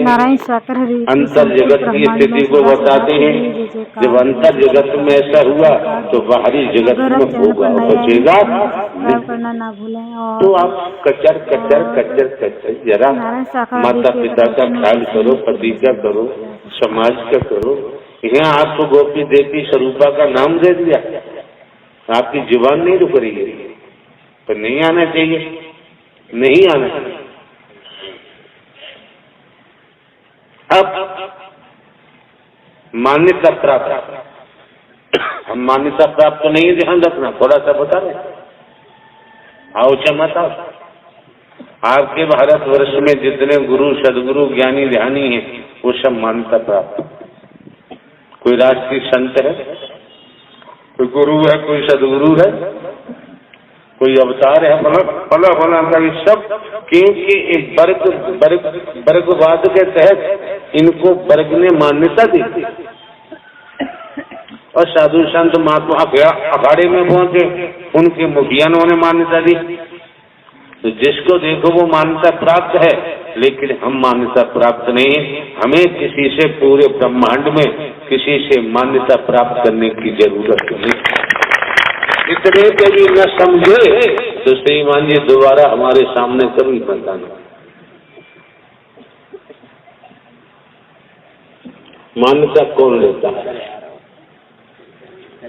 नारायण साकर हरि अंतर जगत की स्थिति को बताते हैं। जब अंतर जगत में ऐसा हुआ तो बाहरी जगत में होगा, बचेगा करना ना भूलें। और तो आप कचर कचर कचर कचर जरा माता पिता का ख्याल करो, पति का करो, समाज का करो। यहाँ आपको गोपी देवी स्वरूपा का नाम दे दिया, आपकी जुबान नहीं रुक रही है, तो नहीं आना चाहिए, नहीं आना चाहिए। अब मान्यता प्राप्त, हम मान्यता प्राप्त तो नहीं, ध्यान रखना, थोड़ा सा बता रहे आओ चमता। आपके भारतवर्ष में जितने गुरु सदगुरु ज्ञानी ध्यानी हैं वो सब मान्यता प्राप्त। कोई राष्ट्रीय संत है, कोई गुरु है, कोई सदगुरु है, कोई अवतार है, फला फला का ये सब, क्योंकि एक वर्गवाद के तहत इनको वर्ग ने मान्यता दी और साधु संत महात्मा अखाड़े में पहुंचे, उनके मुखियानों ने मान्यता दी। तो जिसको देखो वो मान्यता प्राप्त है, लेकिन हम मान्यता प्राप्त नहीं है। हमें किसी से, पूरे ब्रह्मांड में किसी से मान्यता प्राप्त करने की जरूरत नहीं। इतने के भी न समझे तो श्रीमान जी दोबारा हमारे सामने कभी बताना। मान्यता कौन लेता है?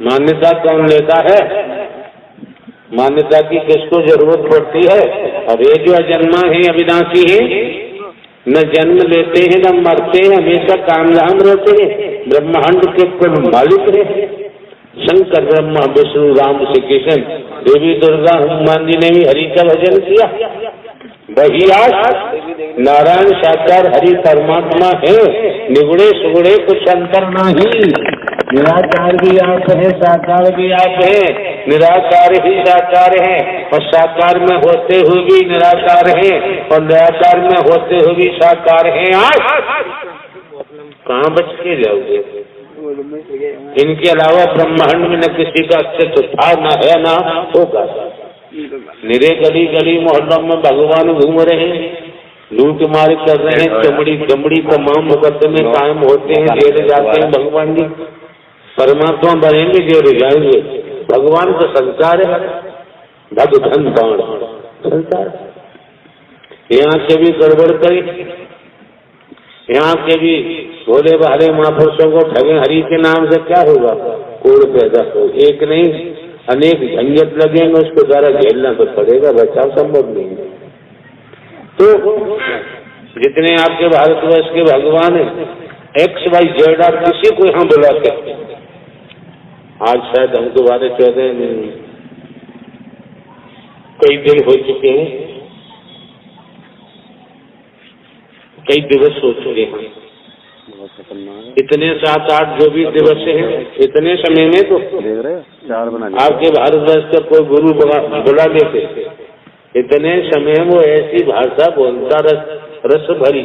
मान्यता कौन लेता है? मान्यता की किसको जरूरत पड़ती है? अरे जो अजन्मा है, अविनाशी है, न जन्म लेते हैं न मरते हैं, हमेशा कामधाम रहते हैं, ब्रह्मांड के कुल मालिक है। शंकर ब्रह्मा विष्णु राम श्री कृष्ण देवी दुर्गा हनुमान जी ने भी हरि का भजन किया। वही आज नारायण साकार हरि परमात्मा है, निगुड़े सुगुड़े कुछ अंतर नहीं। निराकार भी आप है, साकार भी आप है, निराकार ही साकार है, और साकार में होते हुए भी निराकार है, और निराकार में होते हुए भी साकार है। आज कहाँ बच के जाओगे? इनके अलावा ब्रह्मांड में न किसी का अस्तित्व था, न है, न होगा। निरे गली गली मोहल्लों में भगवान घूम रहे हैं, लूट मार कर रहे हैं, चमड़ी चमड़ी तमाम मुकदमे कायम होते हैं, जेल जाते हैं भगवान जी। परमात्मा बनेंगे, जेल जाएंगे। भगवान तो संसार है, भग धन बाण संसार। यहाँ के भी गड़बड़ करी, यहाँ के भी भोले भाले महापुरुषों को ठगे, हरि के नाम से क्या होगा? कोड़ पैदा हो, एक नहीं अनेक झंझट लगेंगे, उसको द्वारा झेलना तो पड़ेगा, बचाव संभव नहीं। तो जितने आपके भारतवर्ष के भगवान है, एक्स वाई जेड, आप किसी को यहाँ बुला सकते। आज शायद हम दोबारा 14 कई दिन हो चुके हैं, कई दिवस हो चुके हैं, इतने 7-8 जो भी दिवस हैं, इतने समय में तो आपके भारतवर्ष का कोई गुरु बुला लेते, इतने समय वो ऐसी भाषा बोलता, रस भरी,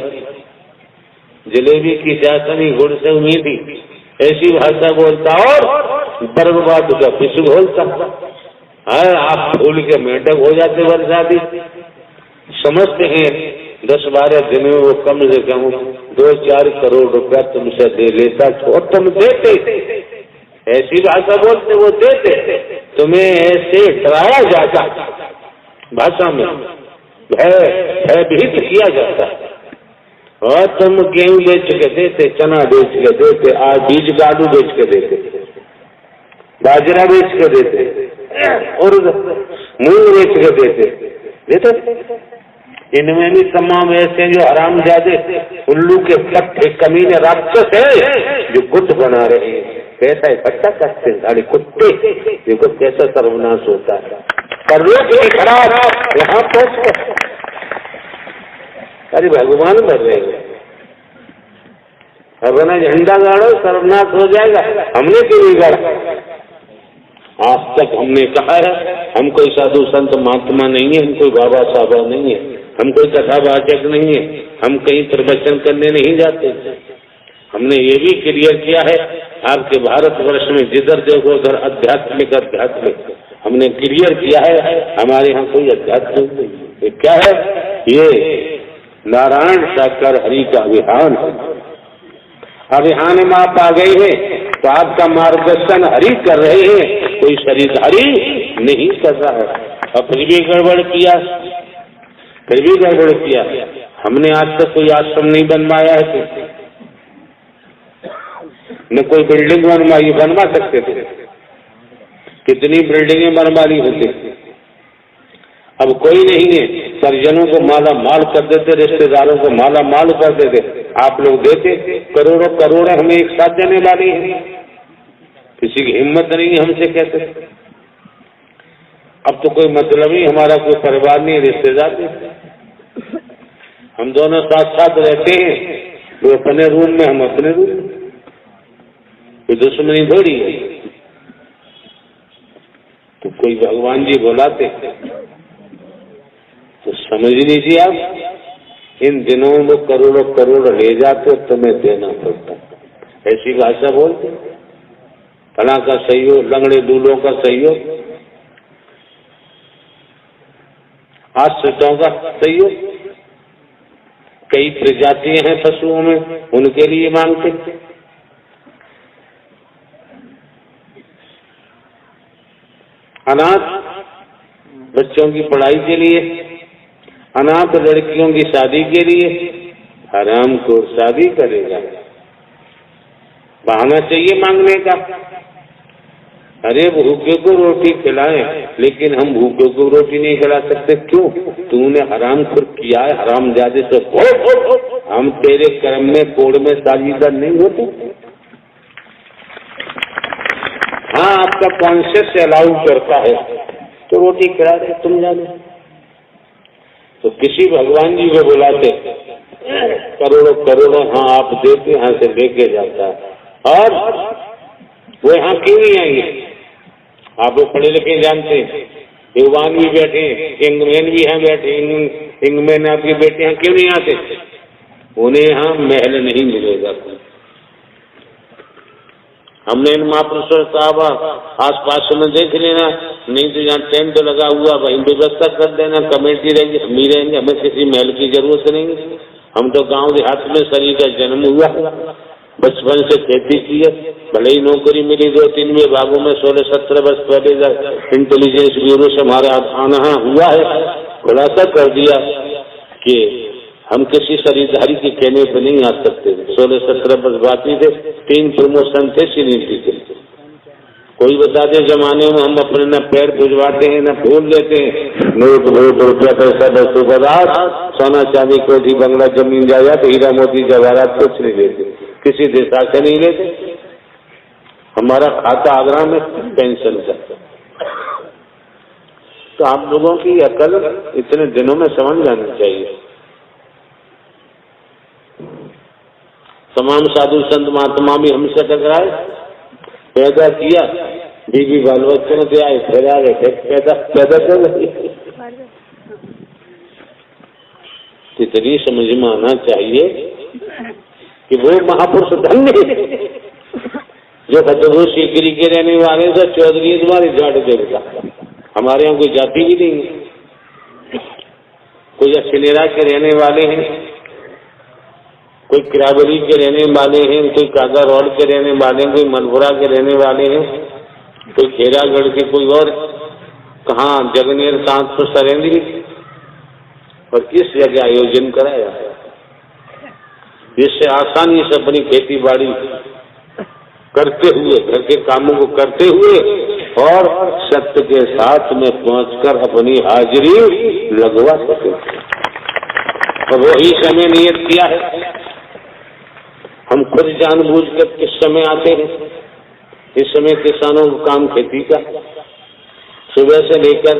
जलेबी की चाशनी गुड़ से हुई थी, ऐसी भाषा बोलता, और बर्बाद का पिछ बोलता है। आप फूल के मेंढक हो जाते बरसाती। समझते हैं 10-12 दिन में वो कम से कम 2-4 करोड़ रुपया तुमसे दे लेता, और तुम देते। ऐसी भाषा बोलते, वो देते। तुम्हें ऐसे डराया जाता, भाषा में भयभीत किया जाता, और तुम गेहूं बेच के देते, चना बेच के देते, आज बीज गाड़ू बेच के देते, बाजरा बेच के देते, और मूंग बेच के देते। इनमें भी तमाम ऐसे जो हरामजादे, उल्लू के पट्टे, कमीने राक्षस है, जो गुट बना रहे हैं, पैसा इकट्ठा करते हैं। सारे कुत्ते, देखो कैसा सर्वनाश होता है। कर लो कि खराब यहाँ पहुंच, अरे भगवान कर रहे हैं, अपना झंडा गाड़ो, सर्वनाश हो जाएगा। हमने क्यों नहीं गाड़ा? आज तक हमने कहा है, हम कोई साधु संत महात्मा नहीं है, हम कोई बाबा साहबा नहीं है, हम कोई कथावाचक नहीं है, हम कहीं प्रवचन करने नहीं जाते। हमने ये भी क्लियर किया है, आपके भारतवर्ष में जिधर देखो उधर आध्यात्मिक हमने क्लियर किया है। हमारे यहाँ कोई अध्यात्म नहीं। ये क्या है? ये नारायण साकर हरि का अभियान है। अभियान में आप आ गए हैं तो आपका मार्गदर्शन हरि कर रहे हैं, कोई शरीरधारी नहीं कर रहा है। और फिर भी गड़बड़ किया, फिर भी गड़बड़ किया। हमने आज तक कोई आश्रम नहीं बनवाया है, न कोई बिल्डिंग बनवाई, बनवा सकते थे, कितनी बिल्डिंगें बनवा ली होती। अब कोई नहीं है, परिजनों को माला माल कर देते, रिश्तेदारों को माला माल कर देते, आप लोग देते, करोड़ों करोड़ हमें एक साथ देने वाली है, किसी की हिम्मत नहीं है हमसे कहते। अब तो कोई मतलब ही, हमारा कोई परिवार नहीं, रिश्तेदार नहीं, हम दोनों साथ साथ रहते हैं, वो अपने रूम में, हम अपने रूम में, कोई दुश्मनी थोड़ी है। तो कोई भगवान जी बुलाते तो समझ लीजिए आप, इन दिनों में करोड़ों करोड़ ले जाते, तुम्हें देना पड़ता, ऐसी भाषा बोलते। फला का सहयोग, लंगड़े दूल्हों का सहयोग, आश्रितों का सहयोग, कई प्रजातियां हैं पशुओं में, उनके लिए मांगते। अनाथ बच्चों की पढ़ाई के लिए, अनाथ लड़कियों की शादी के लिए, हराम को शादी करेगा, बहाना चाहिए मांगने का। अरे भूखे को रोटी खिलाए, लेकिन हम भूखे को रोटी नहीं खिला सकते, क्यों? तूने हराम खुद किया है, हराम ज्यादा से हम तेरे कर्म में कोड़ में साझीदार नहीं होते। हाँ, आपका कॉन्शियस अलाउ करता है तो रोटी खिला दे, तुम जाने। तो किसी भगवान जी को बुलाते, करोड़ों करोड़ों हाँ आप देते, यहाँ से लेके जाता है। और वो यहाँ क्यों नहीं आएंगे? आप लोग पढ़े लिखे जानते हैं, युवान भी बैठे, इंगमैन भी यहाँ बैठे, इंगमैन आपके बेटे यहाँ क्यों नहीं आते? उन्हें यहाँ महल नहीं मिलेगा। हमने इन महापुरुषों साहब आस पास में देख लेना, नहीं तो यहाँ टेंट लगा हुआ, वहीं व्यवस्था कर देना, कमेटी रहेगी, हम ही रहेंगे, हमें किसी महल की जरूरत नहीं। हम तो गांव देहात में शरीर का जन्म हुआ, बचपन से खेती की है, भले ही नौकरी मिली 2-3 विभागों में, 16-17 वर्ष पहले इंटेलिजेंस ब्यूरो से हमारा आना हुआ है। खुलासा कर दिया कि हम किसी शरीरधारी के कहने पर नहीं आ सकते। 16-17 वर्ष बाकी थे, 3 प्रमोशन थे सीनियरिटी के। कोई बता दे जमाने में हम अपने न पैर भिजवाते हैं, न फूल लेते हैं, नोट वोट रुपया पैसा वस्तु पदार्थ, सोना चांदी कोठी बंगला जमीन जायदाद, हीरा मोती जवाहरात कुछ नहीं लेते, किसी देशा से नहीं लेते। हमारा खाता आगरा में पेंशन का। तो आप लोगों की अकल इतने दिनों में समझ जानी चाहिए। तमाम साधु संत महात्मा भी हमसे टकराए, पैदा किया, बीवी बाल बच्चों से आए, फिर आ गए, पैदा कर रही। इतनी समझ में आना चाहिए कि वो महापुरुष धन्य जो खतरो सीकरी के रहने वाले थे, चौधरी तुम्हारी जाट देवता। हमारे यहाँ कोई जाति भी नहीं है, कोई अछनेरा के रहने वाले हैं, कोई किराबरी के रहने वाले हैं, कोई कागा रोड के रहने वाले हैं, कोई मनपुरा के रहने वाले हैं, कोई खेरागढ़ के, कोई और कहाँ जगनेर कांतपुर सरेंद्री। और इस जगह आयोजन कराया है जिससे आसानी से अपनी खेती बाड़ी करते हुए, घर के कामों को करते हुए और सत्य के साथ में पहुंचकर अपनी हाजिरी लगवा सके। तो वही समय नियत किया है। हम खुद जानबूझकर किस समय आते हैं? इस समय किसानों का काम खेती का, सुबह से लेकर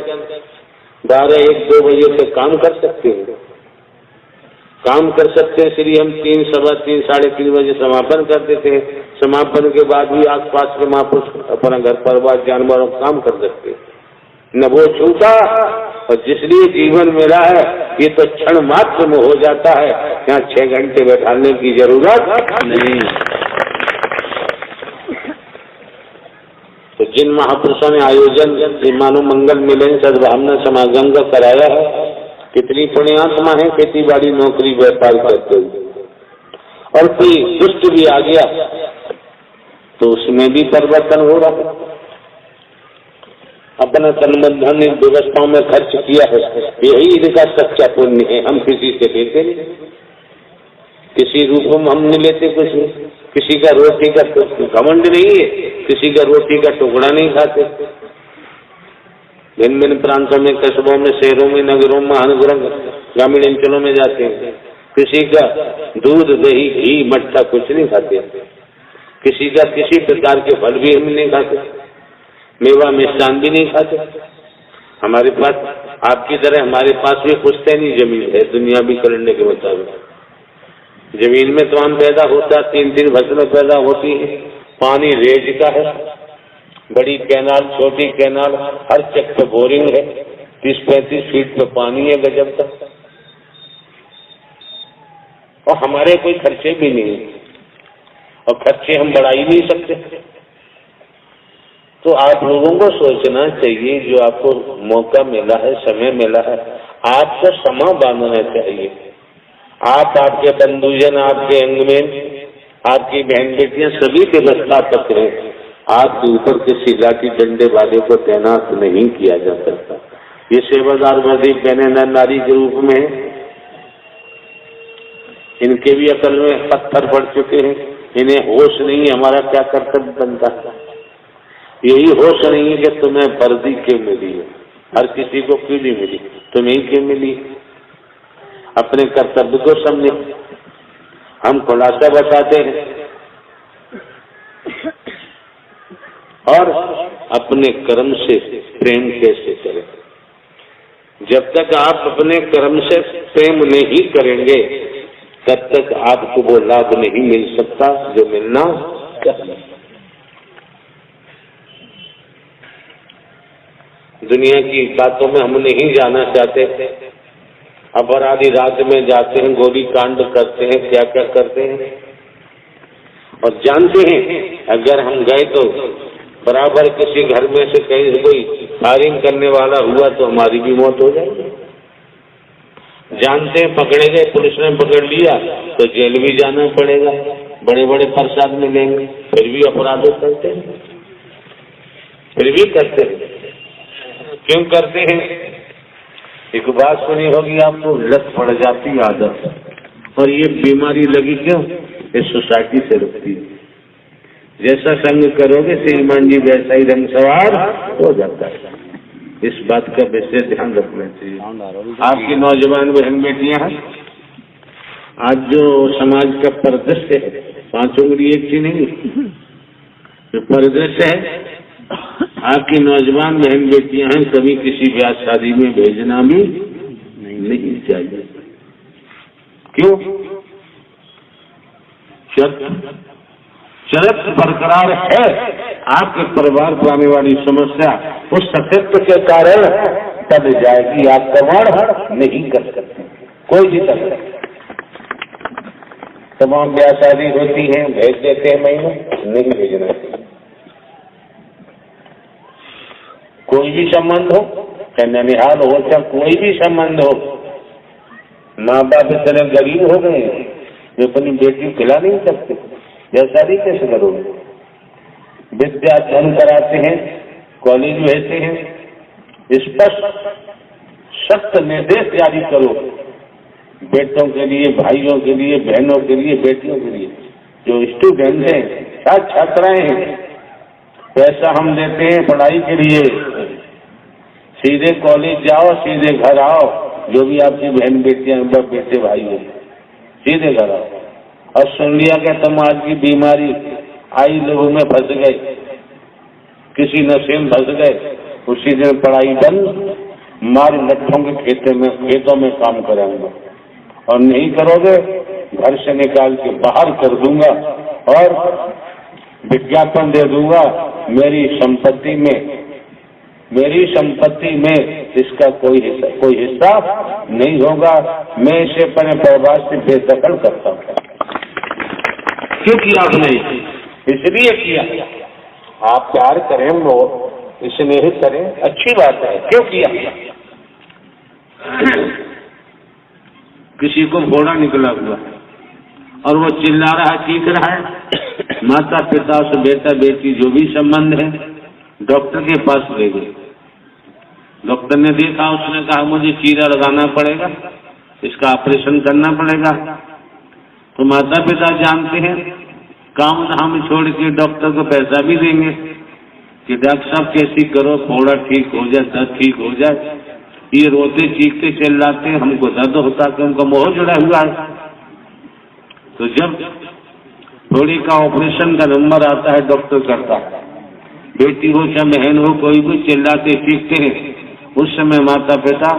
12-1-2 बजे तक काम कर सकते हैं, काम कर सकते हैं। इसलिए हम 3, 3:15, 3:30 बजे समापन कर देते हैं। समापन के बाद भी आसपास के महापुरुष अपना घर परिवार जानवरों का काम कर सकते हैं, न वो छूटा। और जिसलिए जीवन मिला है ये तो क्षण मात्र में हो जाता है, यहाँ 6 घंटे बैठाने की जरूरत नहीं। तो जिन महापुरुषों ने आयोजन मानव मंगल मिलन सद्भावना समागम का कराया है, कितनी पुण्यात्मा है खेती बाड़ी नौकरी व्यापार करते हुए, और कोई दुष्ट भी आ गया तो उसमें भी परिवर्तन हो रहा है। अपना तन मन धन इन व्यवस्थाओं में खर्च किया है, यही इनका सच्चा पुण्य है। हम किसी से लेते नहीं, किसी रूप में हम नहीं लेते कुछ नहीं, किसी का रोटी का घमंड नहीं है, किसी का रोटी का टुकड़ा नहीं खाते। भिन्न भिन्न प्रांतों में, कस्बों में, शहरों में, नगरों में, महानगरों में, ग्रामीण अंचलों में जाते हैं, किसी का दूध दही घी मट्ठा कुछ नहीं खाते, किसी का किसी प्रकार के फल भी हम नहीं खाते, मेवा मिष्ठान भी नहीं खाते। हमारे पास आपकी तरह हमारे पास भी पुश्तैनी जमीन है दुनियावी करने के मुताबिक। जमीन में तो आम पैदा होता, 3-3 फसलें पैदा होती है, पानी रेज का है, बड़ी कैनाल छोटी कैनाल, हर चक पे बोरिंग है, 30-35 फीट पे पानी है गजब का, और हमारे कोई खर्चे भी नहीं, और खर्चे हम बढ़ा ही नहीं सकते। तो आप लोगों को सोचना चाहिए, जो आपको मौका मिला है, समय मिला है, आपको समा बांधना चाहिए। आप, आपके बंधुजन, आपके अंग में आपकी बहन बेटियां सभी के व्यवस्थापक हैं। आपके ऊपर किसी लाठी डंडे वाले को तैनात नहीं किया जा सकता। ये सेवादार वर्दी पहने नर नारी के रूप में, इनके भी अकल में पत्थर पड़ चुके हैं, इन्हें होश नहीं है हमारा क्या कर्तव्य बनता है। यही होश नहीं है कि तुम्हें वर्दी क्यों मिली है, हर किसी को क्यों नहीं मिली, तुम्हें क्यों मिली। अपने कर्तव्य को समझे। हम खुलासा बताते हैं और अपने कर्म से प्रेम कैसे करें। जब तक आप अपने कर्म से प्रेम नहीं करेंगे तब तक आपको वो लाभ नहीं मिल सकता जो मिलना चाहिए। दुनिया की बातों में हम नहीं जाना चाहते, अपराधी रात में जाते हैं, गोली कांड करते हैं, क्या क्या करते हैं, और जानते हैं अगर हम गए तो बराबर किसी घर में से कहीं से कोई फायरिंग करने वाला हुआ तो हमारी भी मौत हो जाएगी। जानते हैं पकड़े गए, पुलिस ने पकड़ लिया तो जेल भी जाना पड़ेगा, बड़े बड़े प्रसाद मिलेंगे, फिर भी अपराध करते हैं, फिर भी करते हैं। क्यों करते हैं? एक बात सुनी होगी आपको, लत पड़ जाती आदत, और ये बीमारी लगी क्यों? इस सोसाइटी से रुकती है। जैसा संग करोगे श्रीमान जी वैसा ही रंग सवार हो जाता है। इस बात का विशेष ध्यान रखना चाहिए। आपकी नौजवान बहन बेटियां हैं, आज जो समाज का परिदृश्य है, 5 उंगली एक ही नहीं, जो परिदृश्य है, आपकी नौजवान बहन बेटियां हैं, कभी किसी ब्याह शादी में भेजना भी नहीं चाहिए। क्यों? चरित्र बरकरार है, आपके परिवार को आने वाली समस्या उस सत्यत्व के कारण टल जाएगी। आप कमाण नहीं कर सकते, कोई भी कर सकते। तमाम ब्याह शादी होती है, भेज देते हैं महीनों, नहीं भेजना चाहिए। कोई भी संबंध हो, चाहे ननिहाल हो, चाहे कोई भी संबंध हो, माँ बाप इतने गरीब हो गए जो अपनी बेटी खिला नहीं सकते, ब्याह शादी कैसे करोगे? विद्या धन कराते हैं, कॉलेज भेजते हैं, स्पष्ट सख्त निर्देश जारी करो बेटों के लिए, भाइयों के लिए, बहनों के लिए, बेटियों के लिए। जो स्टूडेंट हैं, छात्राएं हैं, पैसा हम देते हैं पढ़ाई के लिए, सीधे कॉलेज जाओ, सीधे घर आओ। जो भी आपकी बहन बेटियां, बेटे भाई हो, सीधे घर आओ। और सुन लिया कि तुम आज की बीमारी आई लोगों में फंस गए, किसी नशे में फंस गए, उसी दिन पढ़ाई बंद, मार लट्ठों के खेतों में काम कराऊंगा, और नहीं करोगे घर से निकाल के बाहर कर दूंगा और विज्ञापन दे दूंगा, मेरी संपत्ति में इसका कोई हिस्सा नहीं होगा, मैं इसे अपने परिवार से बेदखल करता हूँ। क्यों किया आपने? इसलिए किया। आप प्यार करें, लोग स्नेह करें, अच्छी बात है। क्यों किया? किसी को फोड़ा निकला हुआ और वो चिल्ला रहा है, चीख रहा है। माता पिता से बेटा बेटी जो भी संबंध है डॉक्टर के पास ले गए। डॉक्टर ने देखा, उसने कहा मुझे चीरा लगाना पड़ेगा, इसका ऑपरेशन करना पड़ेगा। तो माता पिता जानते हैं, काम धाम छोड़ के डॉक्टर को पैसा भी देंगे कि डॉक्टर साहब कैसी करो, फोड़ा ठीक हो जाए, दर्द ठीक हो जाए। ये रोते चीखते चिल्लाते, हमको दर्द होता कि उनका मोह जुड़ा हुआ है। तो जब फोड़ी का ऑपरेशन का नंबर आता है, डॉक्टर करता है, बेटी हो चाहे बहन हो, कोई भी चिल्लाते चीखते हैं, उस समय माता पिता